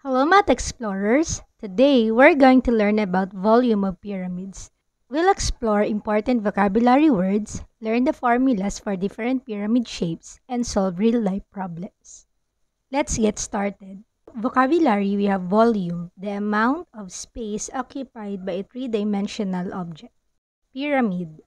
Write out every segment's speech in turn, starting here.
Hello, Math Explorers! Today, we're going to learn about volume of pyramids. We'll explore important vocabulary words, learn the formulas for different pyramid shapes, and solve real-life problems. Let's get started. Vocabulary, we have volume, the amount of space occupied by a three-dimensional object. Pyramid,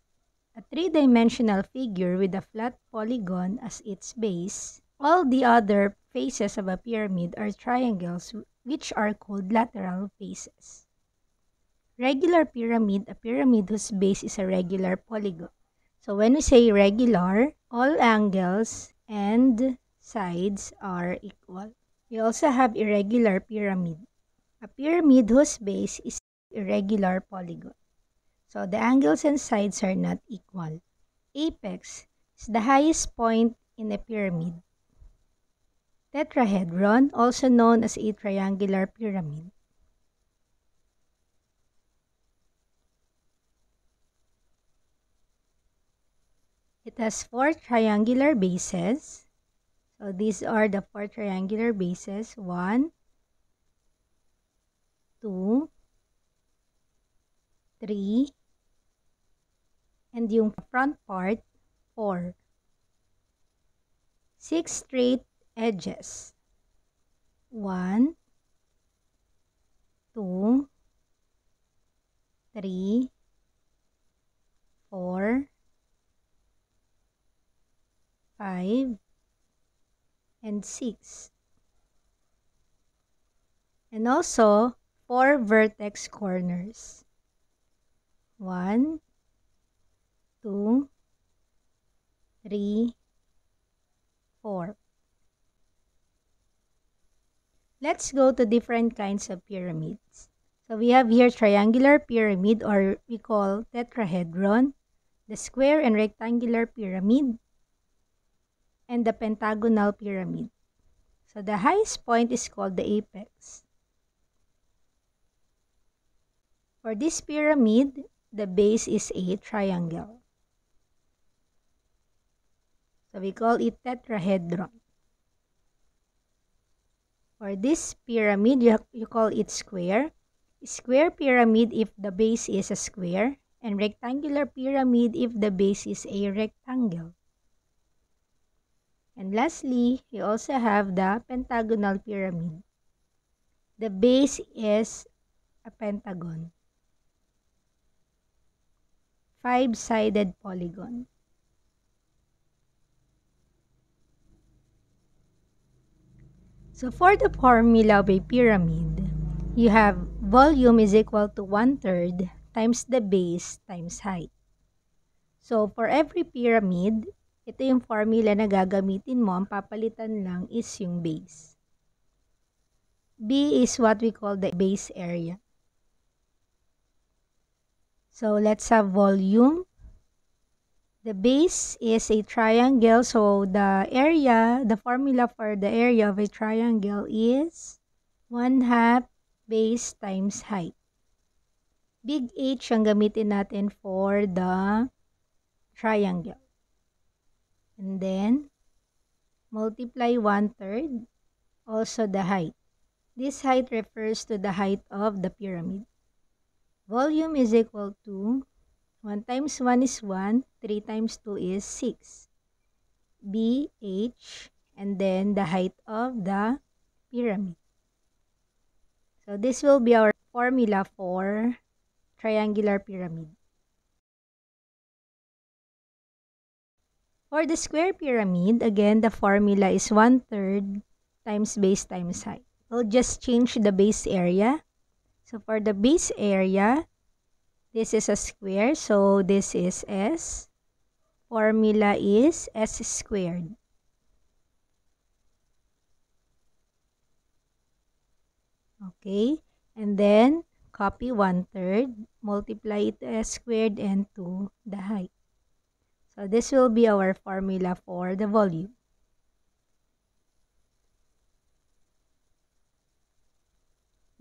a three-dimensional figure with a flat polygon as its base. All the other faces of a pyramid are triangles, which are called lateral faces. Regular pyramid, a pyramid whose base is a regular polygon. So when we say regular, all angles and sides are equal. We also have irregular pyramid, a pyramid whose base is irregular polygon. So the angles and sides are not equal. Apex is the highest point in a pyramid. Tetrahedron, also known as a triangular pyramid. It has four triangular bases. So these are the four triangular bases. 1, 2, 3, and yung front part, 4. 6 straight edges. 1, 2, 3, 4, 5, and 6. And also, 4 vertex corners. 1, 2, 3, 4. Let's go to different kinds of pyramids. So we have here triangular pyramid, or we call tetrahedron, the square and rectangular pyramid, and the pentagonal pyramid. So the highest point is called the apex. For this pyramid, the base is a triangle. So we call it tetrahedron. For this pyramid, you call it square. Square pyramid if the base is a square, and rectangular pyramid if the base is a rectangle. And lastly, we also have the pentagonal pyramid. The base is a pentagon, 5-sided polygon. So for the formula of a pyramid, you have volume is equal to 1/3 times the base times height. So for every pyramid, ito yung formula na gagamitin mo. Ang papalitan lang is yung base. B is what we call the base area. So let's have volume. The base is a triangle, so the formula for the area of a triangle is 1/2 base times height. Big H ang gamitin natin for the triangle. And then, multiply 1/3, also the height. This height refers to the height of the pyramid. Volume is equal to 1 times 1 is 1, 3 times 2 is 6. BH, and then the height of the pyramid. So this will be our formula for triangular pyramid. For the square pyramid, again, the formula is 1/3 times base times height. We'll just change the base area. So for the base area, this is a square, so this is S. Formula is S squared. Okay, and then copy 1/3, multiply it to S squared and to the height. So this will be our formula for the volume.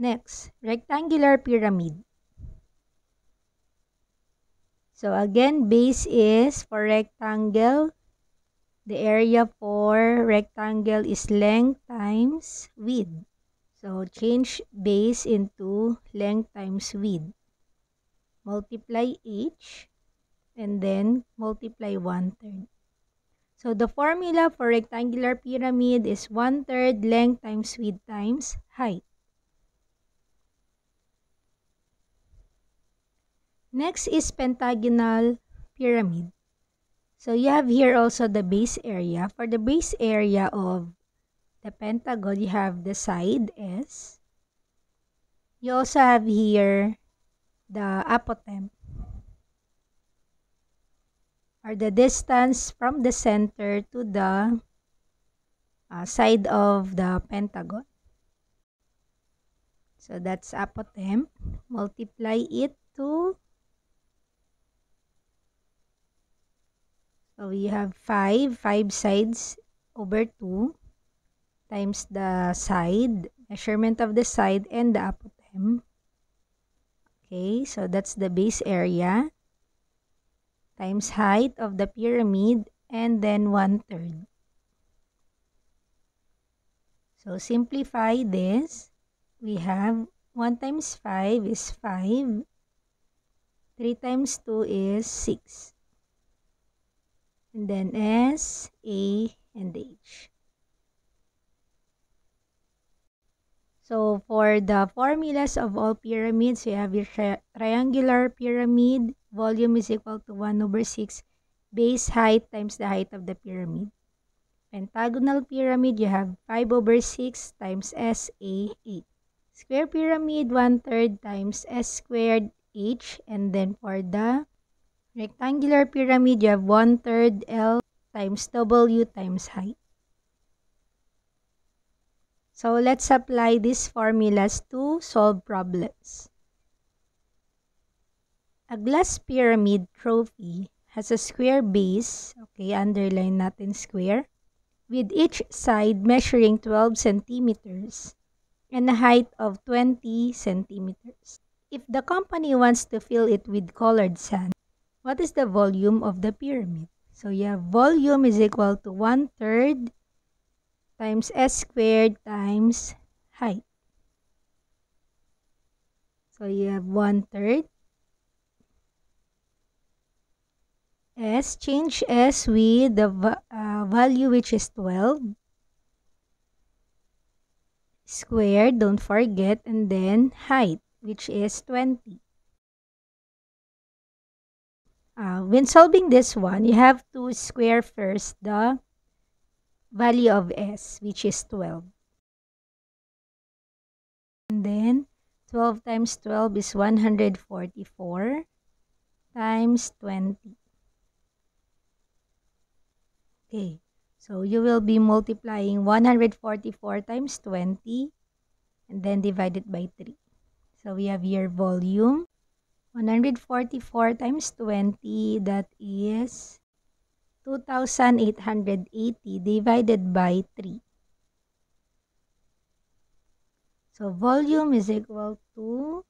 Next, rectangular pyramid. So again, base is for rectangle. The area for rectangle is length times width. So change base into length times width. Multiply h and then multiply 1/3. So the formula for rectangular pyramid is 1/3 length times width times height. Next is pentagonal pyramid. So you have here also the base area. For the base area of the pentagon, you have the side S. You also have here the apotemp, or the distance from the center to the side of the pentagon. So that's apotemp. Multiply it to, so we have 5 sides over 2 times the side, measurement of the side and the apotemp. Okay, so that's the base area times height of the pyramid and then 1/3. So simplify this. We have 1 times 5 is 5. 3 times 2 is 6. And then S, A, and H. So for the formulas of all pyramids, we have your triangular pyramid. Volume is equal to 1/6 base height times the height of the pyramid. Pentagonal pyramid, you have 5/6 times SA, 8. Square pyramid, 1/3 times S squared, H. And then for the rectangular pyramid, you have 1/3 L times W times height. So let's apply these formulas to solve problems. A glass pyramid trophy has a square base, okay, underline natin square, with each side measuring 12 centimeters and a height of 20 centimeters. If the company wants to fill it with colored sand, what is the volume of the pyramid? So you have volume is equal to 1/3 times S squared times height. So you have 1/3. S, change S with the value which is 12. Squared, don't forget, and then height, which is 20. When solving this one, you have to square first the value of S, which is 12. And then 12 times 12 is 144 times 20. Okay, so you will be multiplying 144 times 20 and then divide it by 3. So we have here volume, 144 times 20, that is 2,880 divided by 3. So volume is equal to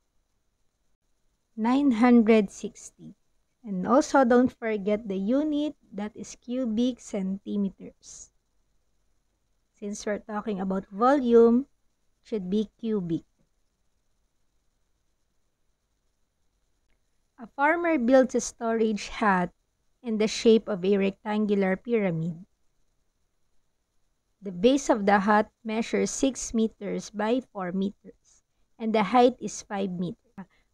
960. And also don't forget the unit, that is cubic centimeters. Since we're talking about volume, it should be cubic. A farmer builds a storage hut in the shape of a rectangular pyramid. The base of the hut measures 6 meters by 4 meters, and the height is 5 meters.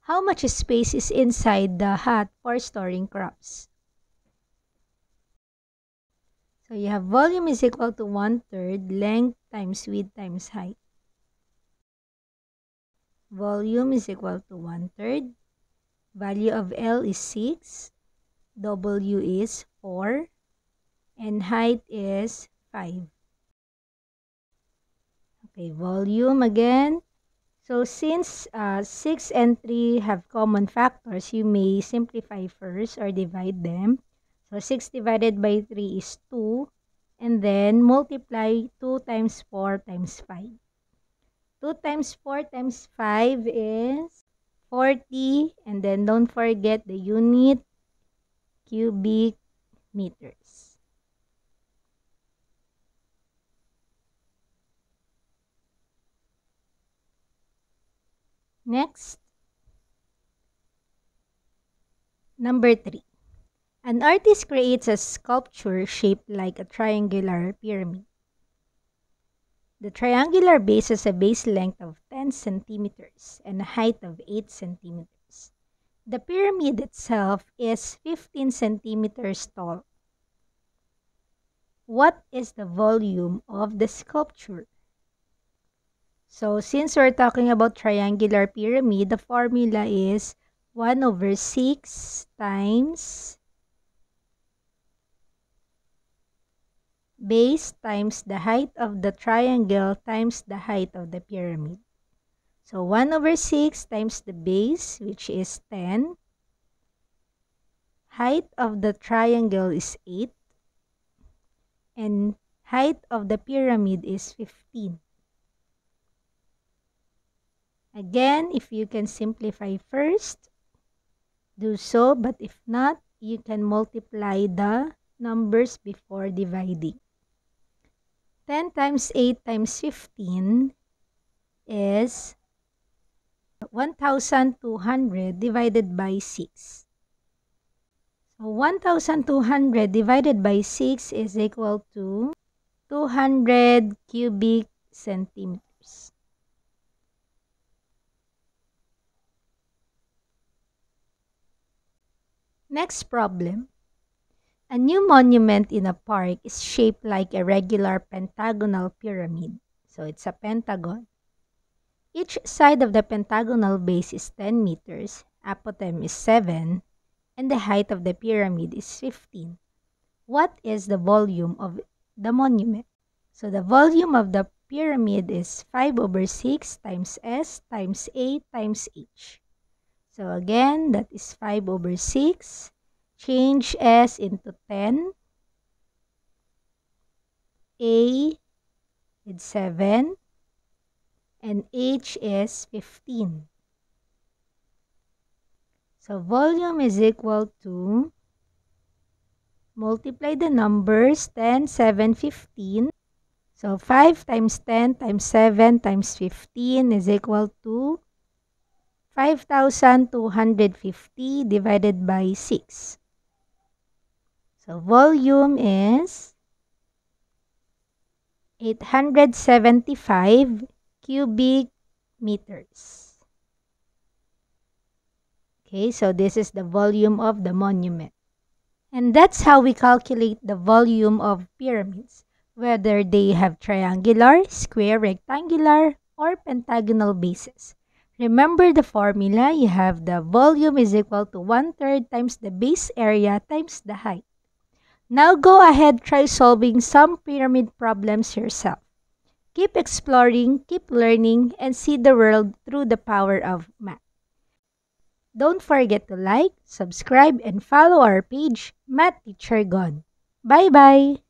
How much space is inside the hut for storing crops? So you have volume is equal to 1/3 length times width times height. Volume is equal to 1/3. Value of L is 6. W is 4. And height is 5. Okay, volume again. So since 6 and 3 have common factors, you may simplify first or divide them. So 6 divided by 3 is 2. And then multiply 2 times 4 times 5. 2 times 4 times 5 is 40. And then don't forget the unit, cubic meters. Next, number 3. An artist creates a sculpture shaped like a triangular pyramid. The triangular base has a base length of 10 centimeters and a height of 8 centimeters. The pyramid itself is 15 centimeters tall. What is the volume of the sculpture? So, since we're talking about triangular pyramid, the formula is 1/6 times base times the height of the triangle times the height of the pyramid. So, 1/6 times the base, which is 10. Height of the triangle is 8. And height of the pyramid is 15. Again, if you can simplify first, do so. But if not, you can multiply the numbers before dividing. 10 times 8 times 15 is 1,200 divided by 6. So 1,200 divided by 6 is equal to 200 cubic centimeters. Next problem. A new monument in a park is shaped like a regular pentagonal pyramid. So it's a pentagon. Each side of the pentagonal base is 10 meters, apothem is 7, and the height of the pyramid is 15. What is the volume of the monument? So the volume of the pyramid is 5/6 times S times A times H. So again, that is 5/6. Change S into 10. A is 7. And H is 15. So volume is equal to, multiply the numbers, 10, 7, 15. So 5 times 10 times 7 times 15 is equal to 5,250 divided by 6. So volume is 875 cubic meters. Okay, so this is the volume of the monument. And that's how we calculate the volume of pyramids, whether they have triangular, square, rectangular, or pentagonal bases. Remember the formula, you have the volume is equal to 1/3 times the base area times the height. Now go ahead, try solving some pyramid problems yourself. Keep exploring, keep learning, and see the world through the power of math. Don't forget to like, subscribe, and follow our page, Math Teacher Gon. Bye-bye!